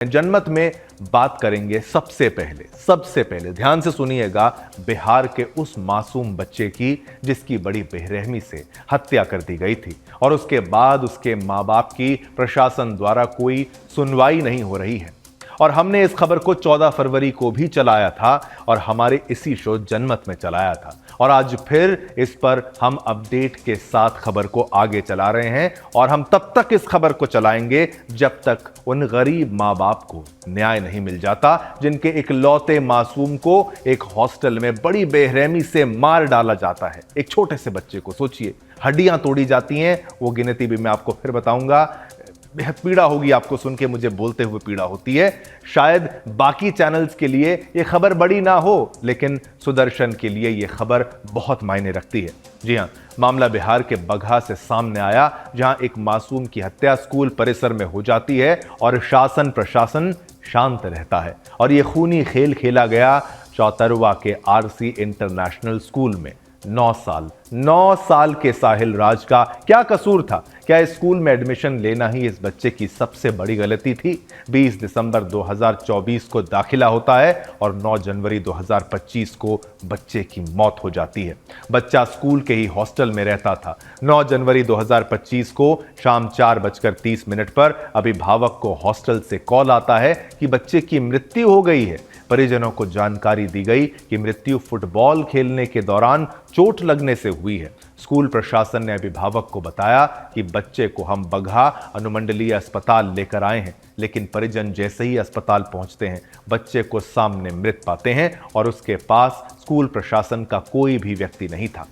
जनमत में बात करेंगे सबसे पहले ध्यान से सुनिएगा बिहार के उस मासूम बच्चे की जिसकी बड़ी बेरहमी से हत्या कर दी गई थी और उसके बाद उसके मां बाप की प्रशासन द्वारा कोई सुनवाई नहीं हो रही है। और हमने इस खबर को 14 फरवरी को भी चलाया था और हमारे इसी शो जनमत में चलाया था और आज फिर इस पर हम अपडेट के साथ खबर को आगे चला रहे हैं और हम तब तक इस खबर को चलाएंगे जब तक उन गरीब मां बाप को न्याय नहीं मिल जाता जिनके इकलौते मासूम को एक हॉस्टल में बड़ी बेरहमी से मार डाला जाता है। एक छोटे से बच्चे को सोचिए, हड्डियां तोड़ी जाती हैं, वो गिनती भी मैं आपको फिर बताऊंगा। बेहद पीड़ा होगी आपको सुन के, मुझे बोलते हुए पीड़ा होती है। शायद बाकी चैनल्स के लिए यह खबर बड़ी ना हो, लेकिन सुदर्शन के लिए यह खबर बहुत मायने रखती है। जी हां, मामला बिहार के बगहा से सामने आया, जहां एक मासूम की हत्या स्कूल परिसर में हो जाती है और शासन प्रशासन शांत रहता है और यह खूनी खेल खेला गया चौतरवा के आरसी इंटरनेशनल स्कूल में। 9 साल के साहिल राज का क्या कसूर था? क्या स्कूल में एडमिशन लेना ही इस बच्चे की सबसे बड़ी गलती थी? 20 दिसंबर 2024 को दाखिला होता है और 9 जनवरी 2025 को बच्चे की मौत हो जाती है। बच्चा स्कूल के ही हॉस्टल में रहता था। 9 जनवरी 2025 को शाम 4:30 पर अभिभावक को हॉस्टल से कॉल आता है कि बच्चे की मृत्यु हो गई है। परिजनों को जानकारी दी गई कि मृत्यु फुटबॉल खेलने के दौरान चोट लगने से हुई है। स्कूल प्रशासन ने अभिभावक को बताया कि बच्चे को हम बगहा अनुमंडलीय अस्पताल लेकर आए हैं, लेकिन परिजन जैसे ही अस्पताल पहुंचते हैं बच्चे को सामने मृत पाते हैं और उसके पास स्कूल प्रशासन का कोई भी व्यक्ति नहीं था।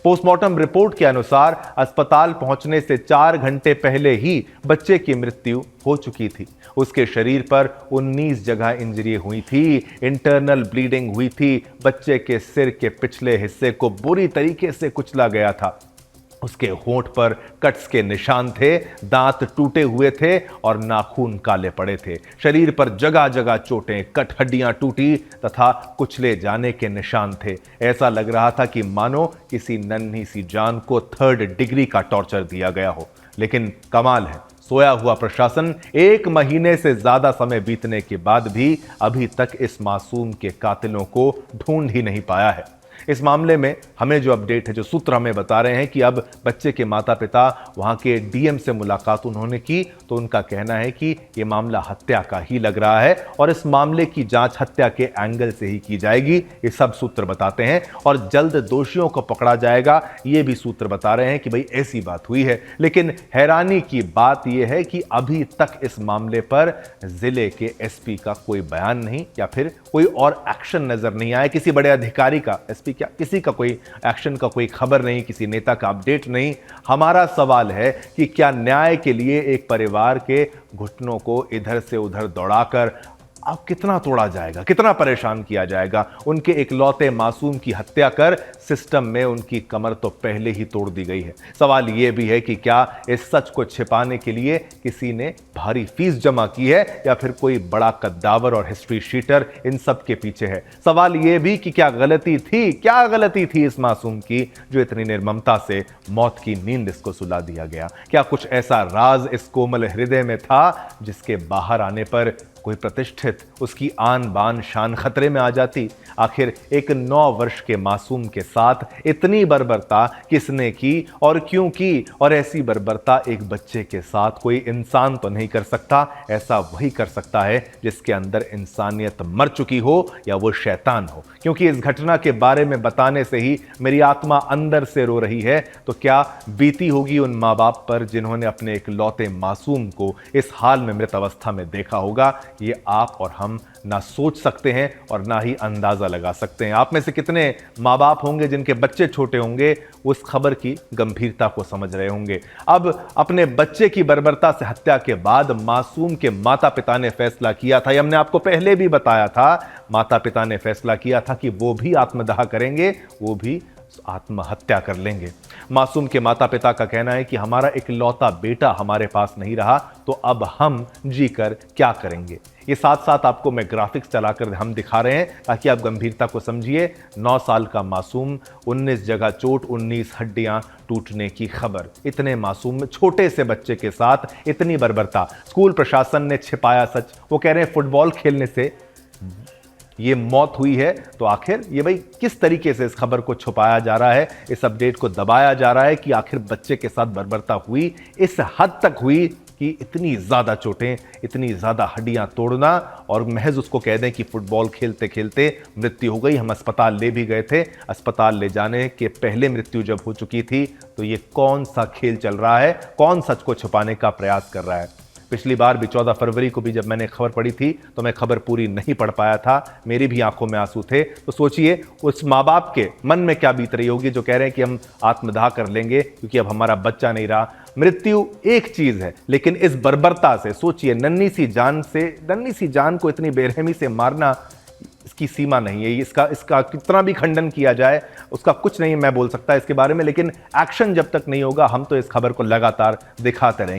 पोस्टमार्टम रिपोर्ट के अनुसार अस्पताल पहुंचने से 4 घंटे पहले ही बच्चे की मृत्यु हो चुकी थी। उसके शरीर पर 19 जगह इंजरी हुई थी, इंटरनल ब्लीडिंग हुई थी। बच्चे के सिर के पिछले हिस्से को बुरी तरीके से कुचला गया था। उसके होंठ पर कट्स के निशान थे, दांत टूटे हुए थे और नाखून काले पड़े थे। शरीर पर जगह जगह चोटें, कट हड्डियां टूटी तथा कुचले जाने के निशान थे। ऐसा लग रहा था कि मानो किसी नन्ही सी जान को 3rd डिग्री का टॉर्चर दिया गया हो। लेकिन कमाल है, सोया हुआ प्रशासन 1 महीने से ज्यादा समय बीतने के बाद भी अभी तक इस मासूम के कातिलों को ढूंढ ही नहीं पाया है। इस मामले में हमें जो अपडेट है, जो सूत्र हमें बता रहे हैं कि अब बच्चे के माता पिता वहां के डीएम से मुलाकात उन्होंने की तो उनका कहना है कि यह मामला हत्या का ही लग रहा है और इस मामले की जांच हत्या के एंगल से ही की जाएगी। ये सब सूत्र बताते हैं और जल्द दोषियों को पकड़ा जाएगा, ये भी सूत्र बता रहे हैं कि भाई ऐसी बात हुई है। लेकिन हैरानी की बात यह है कि अभी तक इस मामले पर जिले के एसपी का कोई बयान नहीं या फिर कोई और एक्शन नजर नहीं आया। किसी बड़े अधिकारी का, एसपी क्या, किसी का कोई एक्शन का कोई खबर नहीं, किसी नेता का अपडेट नहीं। हमारा सवाल है कि क्या न्याय के लिए एक परिवार के घुटनों को इधर से उधर दौड़ाकर अब कितना तोड़ा जाएगा, कितना परेशान किया जाएगा? उनके इकलौते मासूम की हत्या कर सिस्टम में उनकी कमर तो पहले ही तोड़ दी गई है। सवाल यह भी है कि क्या इस सच को छिपाने के लिए किसी ने भारी फीस जमा की है या फिर कोई बड़ा कद्दावर और हिस्ट्री शीटर इन सब के पीछे है? सवाल यह भी कि क्या गलती थी इस मासूम की जो इतनी निर्ममता से मौत की नींद इसको सुला दिया गया? क्या कुछ ऐसा राज इस कोमल हृदय में था जिसके बाहर आने पर कोई प्रतिष्ठित, उसकी आन बान शान खतरे में आ जाती? आखिर एक 9 वर्ष के मासूम के साथ इतनी बर्बरता किसने की और क्यों की? और ऐसी बर्बरता एक बच्चे के साथ कोई इंसान तो नहीं कर सकता। ऐसा वही कर सकता है जिसके अंदर इंसानियत मर चुकी हो या वो शैतान हो। क्योंकि इस घटना के बारे में बताने से ही मेरी आत्मा अंदर से रो रही है। तो क्या बीती होगी उन माँ बाप पर जिन्होंने अपने इकलौते मासूम को इस हाल में मृत अवस्था में देखा होगा? ये आप और हम ना सोच सकते हैं और ना ही अंदाजा लगा सकते हैं। आप में से कितने माँ बाप होंगे जिनके बच्चे छोटे होंगे, उस खबर की गंभीरता को समझ रहे होंगे। अब अपने बच्चे की बर्बरता से हत्या के बाद मासूम के माता पिता ने फैसला किया था, ये हमने आपको पहले भी बताया था, माता पिता ने फैसला किया था कि वो भी आत्मदाह करेंगे, वो भी आत्महत्या कर लेंगे। मासूम के माता पिता का कहना है कि हमारा इकलौता बेटा हमारे पास नहीं रहा तो अब हम जीकर क्या करेंगे। ये साथ साथ आपको मैं ग्राफिक्स चलाकर हम दिखा रहे हैं ताकि आप गंभीरता को समझिए। 9 साल का मासूम, 19 जगह चोट, 19 हड्डियां टूटने की खबर। इतने मासूम छोटे से बच्चे के साथ इतनी बर्बरता। स्कूल प्रशासन ने छिपाया सच। वो कह रहे हैं फुटबॉल खेलने से ये मौत हुई है, तो आखिर ये भाई किस तरीके से इस खबर को छुपाया जा रहा है, इस अपडेट को दबाया जा रहा है कि आखिर बच्चे के साथ बर्बरता हुई, इस हद तक हुई कि इतनी ज्यादा चोटें, इतनी ज्यादा हड्डियां तोड़ना और महज उसको कह दें कि फुटबॉल खेलते खेलते मृत्यु हो गई। हम अस्पताल ले भी गए थे, अस्पताल ले जाने के पहले मृत्यु जब हो चुकी थी, तो ये कौन सा खेल चल रहा है, कौन सच को छुपाने का प्रयास कर रहा है। पिछली बार भी 14 फरवरी को भी जब मैंने खबर पढ़ी थी तो मैं खबर पूरी नहीं पढ़ पाया था, मेरी भी आंखों में आंसू थे। तो सोचिए उस माँ बाप के मन में क्या बीत रही होगी जो कह रहे हैं कि हम आत्मदाह कर लेंगे क्योंकि अब हमारा बच्चा नहीं रहा। मृत्यु एक चीज है, लेकिन इस बर्बरता से सोचिए, नन्ही सी जान को इतनी बेरहमी से मारना, इसकी सीमा नहीं है। इसका कितना भी खंडन किया जाए उसका कुछ नहीं मैं बोल सकता इसके बारे में, लेकिन एक्शन जब तक नहीं होगा हम तो इस खबर को लगातार दिखाते रहेंगे।